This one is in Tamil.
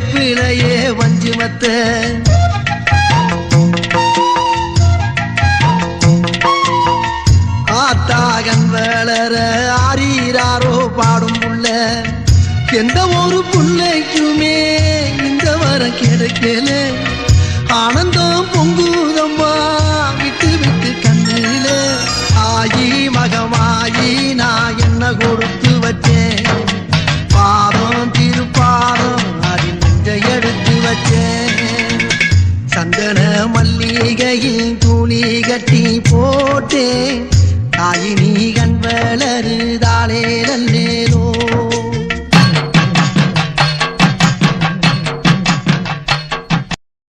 வேப்பிலையே வஞ்சுமத்த ஆத்தாகன் வளர ஆரீராரோ பாடும் புள்ள எந்த ஒரு புள்ளைக்குமே இந்த வரம் கிடைக்கல ஆனந்தம் பொங்குதம்மா விட்டு விட்டு கண்ணில ஆயி மகமாயி நான் என்ன கொடுத்து வச்சேன் பாதம் திருப்பாதம் அது நெஞ்ச எடுத்து வச்சேன் சந்தன மல்லிகையில் துணி கட்டி போட்டேன் தாயினி கண் வளருதாளே நல்லே